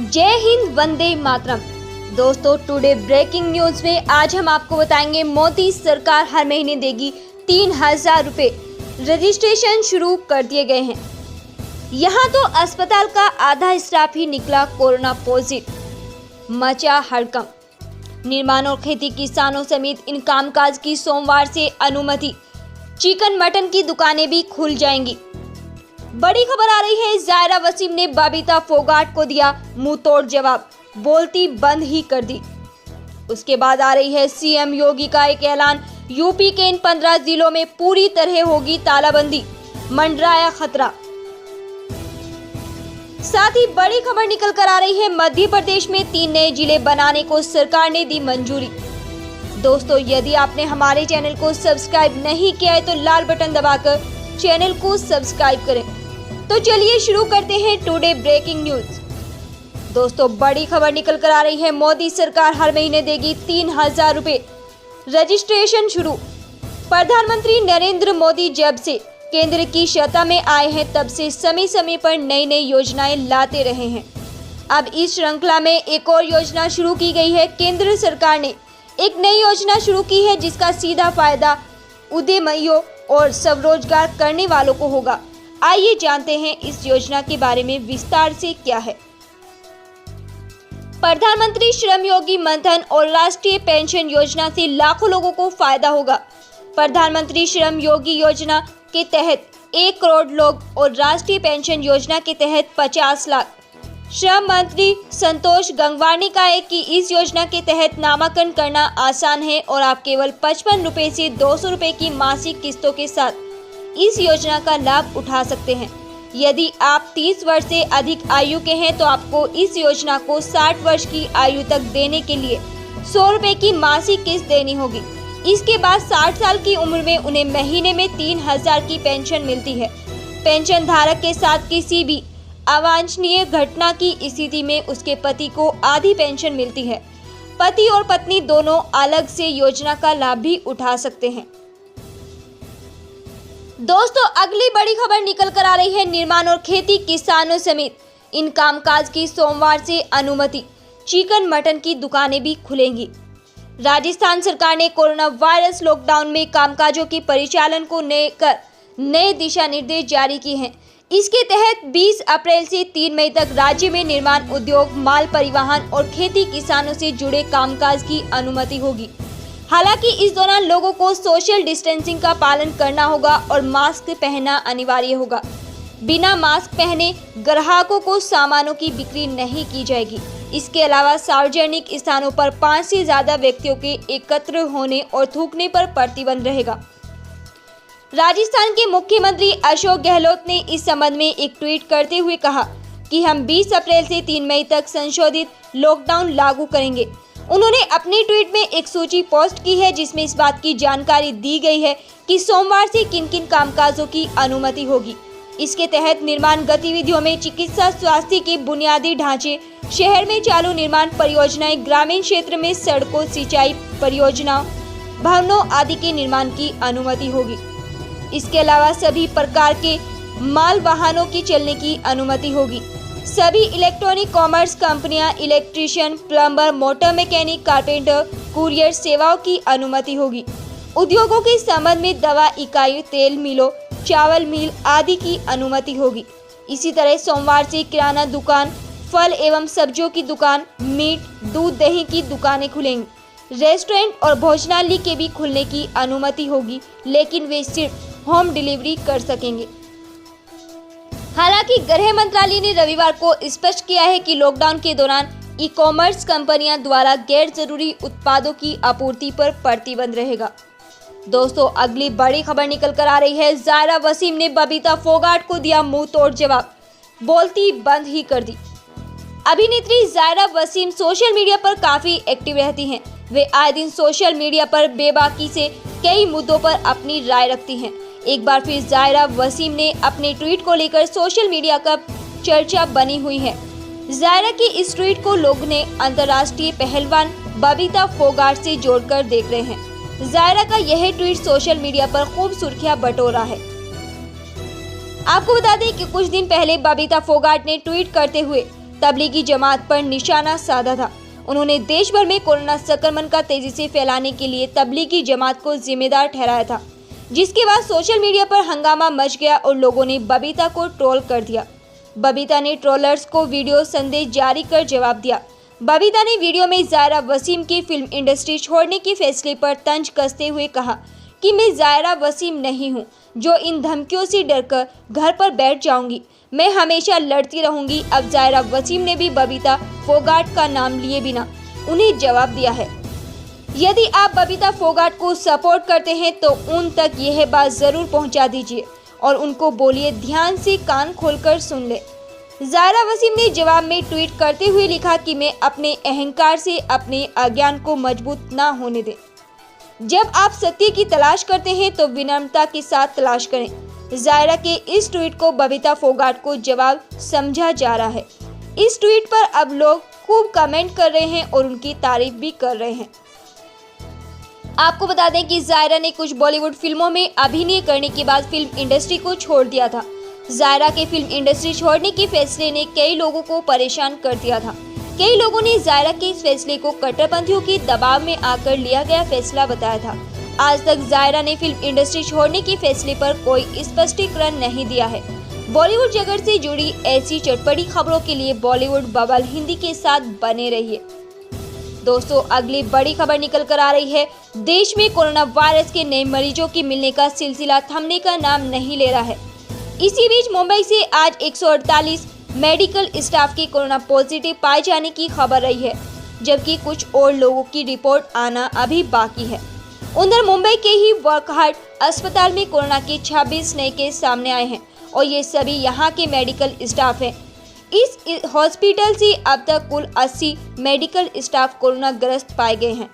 जय हिंद, वंदे मातरम। दोस्तों, today breaking news में आज हम आपको बताएंगे मोदी सरकार हर महीने देगी 3000 रुपए। रजिस्ट्रेशन शुरू कर दिए गए हैं। यहाँ तो अस्पताल का आधा स्टाफ ही निकला कोरोना पॉजिटिव। मचा हड़कंप। निर्माण और खेती किसानों समेत इन कामकाज की सोमवार से अनुमति। चिकन मटन की दुकानें भी खुल जाएंगी। बड़ी खबर आ रही है, जायरा वसीम ने बबीता फोगाट को दिया मुंह तोड़ जवाब, बोलती बंद ही कर दी। उसके बाद आ रही है सीएम योगी का एक ऐलान, यूपी के इन 15 जिलों में पूरी तरह होगी तालाबंदी, मंडराया खतरा। साथ ही बड़ी खबर निकल कर आ रही है, मध्य प्रदेश में 3 नए जिले बनाने को सरकार ने दी मंजूरी। दोस्तों, यदि आपने हमारे चैनल को सब्सक्राइब नहीं किया है तो लाल बटन दबाकर चैनल को सब्सक्राइब करें। तो चलिए शुरू करते हैं टुडे ब्रेकिंग न्यूज। दोस्तों, बड़ी खबर निकल कर आ रही है, मोदी सरकार हर महीने देगी 3000 रुपए। रजिस्ट्रेशन शुरू। प्रधानमंत्री नरेंद्र मोदी जब से केंद्र की सत्ता में आए हैं तब से समय समय पर नई नई योजनाएं लाते रहे हैं। अब इस श्रृंखला में एक और योजना शुरू की गई है। केंद्र सरकार ने एक नई योजना शुरू की है जिसका सीधा फायदा उद्यमियों और स्वरोजगार करने वालों को होगा। आइए जानते हैं इस योजना के बारे में विस्तार से क्या है। प्रधानमंत्री श्रम योगी मनधन और राष्ट्रीय पेंशन योजना से लाखों लोगों को फायदा होगा। प्रधानमंत्री श्रम योगी योजना के तहत 1 करोड़ लोग और राष्ट्रीय पेंशन योजना के तहत 50 लाख। श्रम मंत्री संतोष गंगवार ने कहा है कि इस योजना के तहत नामांकन करना आसान है और आप केवल 55 रुपए से 200 रुपए की मासिक किस्तों के साथ इस योजना का लाभ उठा सकते हैं। यदि आप 30 वर्ष से अधिक आयु के हैं तो आपको इस योजना को 60 वर्ष की आयु तक देने के लिए 100 रुपए की मासिक किस्त देनी होगी। इसके बाद 60 साल की उम्र में उन्हें महीने में 3000 की पेंशन मिलती है। पेंशन धारक के साथ किसी भी अवांछनीय घटना की स्थिति में उसके पति को आधी पेंशन मिलती है। पति और पत्नी दोनों अलग से योजना का लाभ भी उठा सकते हैं। दोस्तों, अगली बड़ी खबर निकल कर आ रही है, निर्माण और खेती किसानों समेत इन कामकाज की सोमवार से अनुमति। चिकन मटन की दुकानें भी खुलेंगी। राजस्थान सरकार ने कोरोना वायरस लॉकडाउन में कामकाजों के परिचालन को लेकर नए दिशा निर्देश जारी किए हैं। इसके तहत 20 अप्रैल से 3 मई तक राज्य में निर्माण उद्योग, माल परिवहन और खेती किसानों से जुड़े कामकाज की अनुमति होगी। हालांकि इस दौरान लोगों को सोशल डिस्टेंसिंग का पालन करना होगा और मास्क पहनना अनिवार्य होगा। बिना मास्क पहने ग्राहकों को सामानों की बिक्री नहीं की जाएगी। इसके अलावा सार्वजनिक स्थानों पर 5 से ज्यादा व्यक्तियों के एकत्र होने और थूकने पर प्रतिबंध रहेगा। राजस्थान के मुख्यमंत्री अशोक गहलोत ने इस संबंध में एक ट्वीट करते हुए कहा कि हम 20 अप्रैल से 3 मई तक संशोधित लॉकडाउन लागू करेंगे। उन्होंने अपने ट्वीट में एक सूची पोस्ट की है जिसमें इस बात की जानकारी दी गई है कि सोमवार से किन किन कामकाजों की अनुमति होगी। इसके तहत निर्माण गतिविधियों में चिकित्सा, स्वास्थ्य के बुनियादी ढांचे, शहर में चालू निर्माण परियोजनाएं, ग्रामीण क्षेत्र में सड़कों, सिंचाई परियोजनाओं, भवनों आदि के निर्माण की अनुमति होगी। इसके अलावा सभी प्रकार के माल वाहनों की चलने की अनुमति होगी। सभी इलेक्ट्रॉनिक कॉमर्स कंपनियां, electrician, plumber, motor mechanic, carpenter, courier सेवाओं की अनुमति होगी। उद्योगों के संबंध में दवा इकाई, तेल मिलों, चावल मिल आदि की अनुमति होगी। इसी तरह सोमवार से किराना दुकान, फल एवं सब्जियों की दुकान, मीट, दूध, दही की दुकानें खुलेंगी। रेस्टोरेंट और भोजनालय के भी खुलने की अनुमति होगी, लेकिन वे सिर्फ होम डिलीवरी कर सकेंगे। हालांकि गृह मंत्रालय ने रविवार को स्पष्ट किया है कि लॉकडाउन के दौरान ई कॉमर्स कंपनियां द्वारा गैर जरूरी उत्पादों की आपूर्ति पर प्रतिबंध रहेगा। दोस्तों, अगली बड़ी खबर निकल कर आ रही है, जायरा वसीम ने बबीता फोगाट को दिया मुंह तोड़ जवाब, बोलती बंद ही कर दी। अभिनेत्री जायरा वसीम सोशल मीडिया पर काफी एक्टिव रहती हैं। वे आए दिन सोशल मीडिया पर बेबाकी से कई मुद्दों पर अपनी राय रखती हैं। एक बार फिर जायरा वसीम ने अपने ट्वीट को लेकर सोशल मीडिया का चर्चा बनी हुई है। जायरा के इस ट्वीट को लोग ने अंतर्राष्ट्रीय पहलवान बबीता फोगाट से जोड़कर देख रहे हैं। जायरा का यह ट्वीट सोशल मीडिया पर खूब सुर्खियां बटोरा है। आपको बता दें कि कुछ दिन पहले बबीता फोगाट ने ट्वीट करते हुए तबलीगी जमात पर निशाना साधा था। उन्होंने देश भर में कोरोना संक्रमण का तेजी से फैलाने के लिए तबलीगी जमात को जिम्मेदार ठहराया था, जिसके बाद सोशल मीडिया पर हंगामा मच गया और लोगों ने बबीता को ट्रोल कर दिया। बबीता ने ट्रोलर्स को वीडियो संदेश जारी कर जवाब दिया। बबीता ने वीडियो में ज़ायरा वसीम की फिल्म इंडस्ट्री छोड़ने के फैसले पर तंज कसते हुए कहा कि मैं ज़ायरा वसीम नहीं हूं, जो इन धमकियों से डरकर घर पर बैठ जाऊंगी। मैं हमेशा लड़ती रहूंगी। अब ज़ायरा वसीम ने भी बबीता फोगाट का नाम लिए बिना उन्हें जवाब दिया है। यदि आप बबीता फोगाट को सपोर्ट करते हैं तो उन तक यह बात ज़रूर पहुंचा दीजिए और उनको बोलिए ध्यान से कान खोलकर सुन ले। ज़ायरा वसीम ने जवाब में ट्वीट करते हुए लिखा कि मैं अपने अहंकार से अपने अज्ञान को मजबूत ना होने दें। जब आप सत्य की तलाश करते हैं तो विनम्रता के साथ तलाश करें। ज़ायरा के इस ट्वीट को बबीता फोगाट को जवाब समझा जा रहा है। इस ट्वीट पर अब लोग खूब कमेंट कर रहे हैं और उनकी तारीफ भी कर रहे हैं। आपको बता दें कि ज़ायरा ने कुछ बॉलीवुड फिल्मों में अभिनय करने के बाद फिल्म इंडस्ट्री को छोड़ दिया था। ज़ायरा के फिल्म इंडस्ट्री छोड़ने के फैसले ने कई लोगों को परेशान कर दिया था। कई लोगों ने ज़ायरा के इस फैसले को कट्टरपंथियों के दबाव में आकर लिया गया फैसला बताया था। आज तक ज़ायरा ने फिल्म इंडस्ट्री छोड़ने के फैसले पर कोई स्पष्टीकरण नहीं दिया है। बॉलीवुड जगत से जुड़ी ऐसी चटपटी खबरों के लिए बॉलीवुड बबल हिंदी के साथ बने रहिए। दोस्तों, अगली बड़ी खबर निकल कर आ रही है। देश में कोरोना वायरस के नए मरीजों के मिलने का सिलसिला थमने का नाम नहीं ले रहा है। इसी बीच मुंबई से आज 148 मेडिकल स्टाफ के कोरोना पॉजिटिव पाए जाने की खबर रही है, जबकि कुछ और लोगों की रिपोर्ट आना अभी बाकी है। उधर मुंबई के ही वर्कहार्ट अस्पताल में कोरोना के 26 नए केस सामने आए हैं और ये सभी यहाँ के मेडिकल स्टाफ हैं। इस हॉस्पिटल से अब तक कुल 80 मेडिकल स्टाफ कोरोना ग्रस्त पाए गए हैं।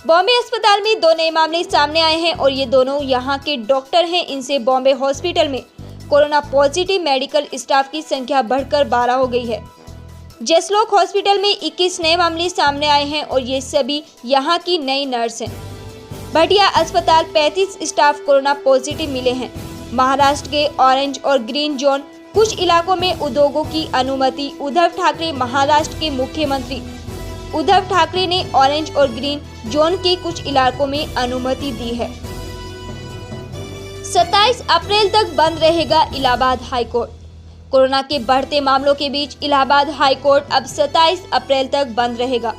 बॉम्बे अस्पताल में 2 नए मामले सामने आए हैं और ये दोनों यहाँ के डॉक्टर हैं। इनसे बॉम्बे हॉस्पिटल में कोरोना पॉजिटिव मेडिकल स्टाफ की संख्या बढ़कर 12 हो गई है। जसलोक हॉस्पिटल में 21 नए मामले सामने आए हैं और ये सभी यहाँ की नई नर्स हैं। भटिया अस्पताल 35 स्टाफ कोरोना पॉजिटिव मिले हैं। महाराष्ट्र के ऑरेंज और ग्रीन जोन कुछ इलाकों में उद्योगों की अनुमति। उद्धव ठाकरे महाराष्ट्र के मुख्यमंत्री उद्धव ठाकरे ने ऑरेंज और ग्रीन जोन के कुछ इलाकों में अनुमति दी है। 27 अप्रैल तक बंद रहेगा इलाहाबाद हाईकोर्ट। कोरोना के बढ़ते मामलों के बीच इलाहाबाद हाईकोर्ट अब 27 अप्रैल तक बंद रहेगा।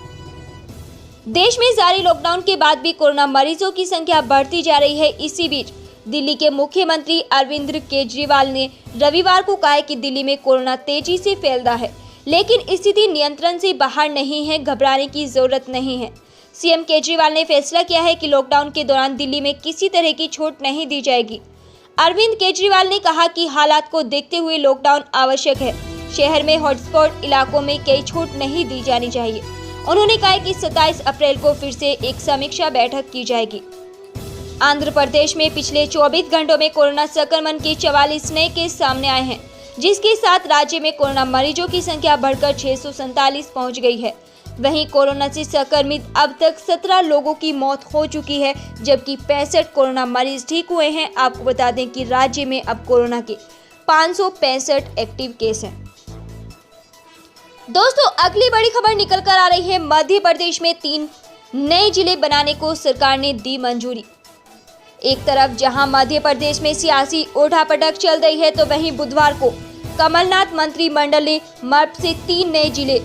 देश में जारी लॉकडाउन के बाद भी कोरोना मरीजों की संख्या बढ़ती जा रही है। इसी बीच दिल्ली के मुख्यमंत्री अरविंद केजरीवाल ने रविवार को कहा कि दिल्ली में कोरोना तेजी से फैल रहा है, लेकिन स्थिति नियंत्रण से बाहर नहीं है, घबराने की जरूरत नहीं है। सीएम केजरीवाल ने फैसला किया है कि लॉकडाउन के दौरान दिल्ली में किसी तरह की छूट नहीं दी जाएगी। अरविंद केजरीवाल ने कहा कि हालात को देखते हुए लॉकडाउन आवश्यक है। शहर में हॉटस्पॉट इलाकों में कोई छूट नहीं दी जानी चाहिए। उन्होंने कहा कि 27 अप्रैल को फिर से एक समीक्षा बैठक की जाएगी। आंध्र प्रदेश में पिछले 24 घंटों में कोरोना संक्रमण के 44 नए केस सामने आए हैं, जिसके साथ राज्य में कोरोना मरीजों की संख्या बढ़कर 647 पहुंच गई है। वहीं कोरोना से संक्रमित अब तक 17 लोगों की मौत हो चुकी है, जबकि 65 कोरोना मरीज ठीक हुए हैं। आपको बता दें कि राज्य में अब कोरोना के 565 एक्टिव केस हैं। दोस्तों, अगली बड़ी खबर निकल कर आ रही है। मध्य प्रदेश में 3 नए जिले बनाने को सरकार ने दी मंजूरी। एक तरफ जहां मध्य प्रदेश में सियासी उठापटक चल रही है, तो वहीं बुधवार को कमलनाथ मंत्रिमंडल ने मर्ब से 3 नए जिले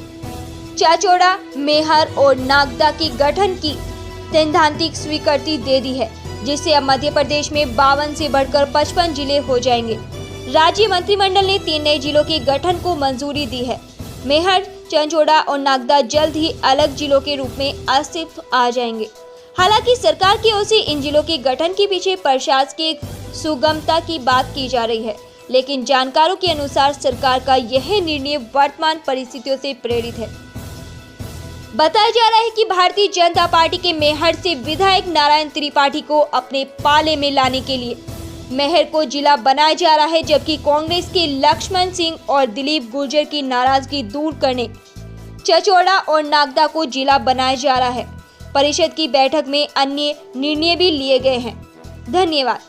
चाचौड़ा, मेहर और नागदा के गठन की सैद्धांतिक स्वीकृति दे दी है, जिससे अब मध्य प्रदेश में 52 से बढ़कर 55 जिले हो जाएंगे। राज्य मंत्रिमंडल ने 3 नए जिलों के गठन को मंजूरी दी है। मेहर, चाचौड़ा और नागदा जल्द ही अलग जिलों के रूप में अस्तित्व आ जाएंगे। हालांकि सरकार की ओर से इन जिलों के गठन के पीछे प्रशासनिक सुगमता की बात की जा रही है, लेकिन जानकारों के अनुसार सरकार का यह निर्णय वर्तमान परिस्थितियों से प्रेरित है। बताया जा रहा है कि भारतीय जनता पार्टी के मेहर से विधायक नारायण त्रिपाठी को अपने पाले में लाने के लिए मेहर को जिला बनाया जा रहा है, जबकि कांग्रेस के लक्ष्मण सिंह और दिलीप गुर्जर की नाराजगी दूर करने चाचौड़ा और नागदा को जिला बनाया जा रहा है। परिषद की बैठक में अन्य निर्णय भी लिए गए हैं। धन्यवाद।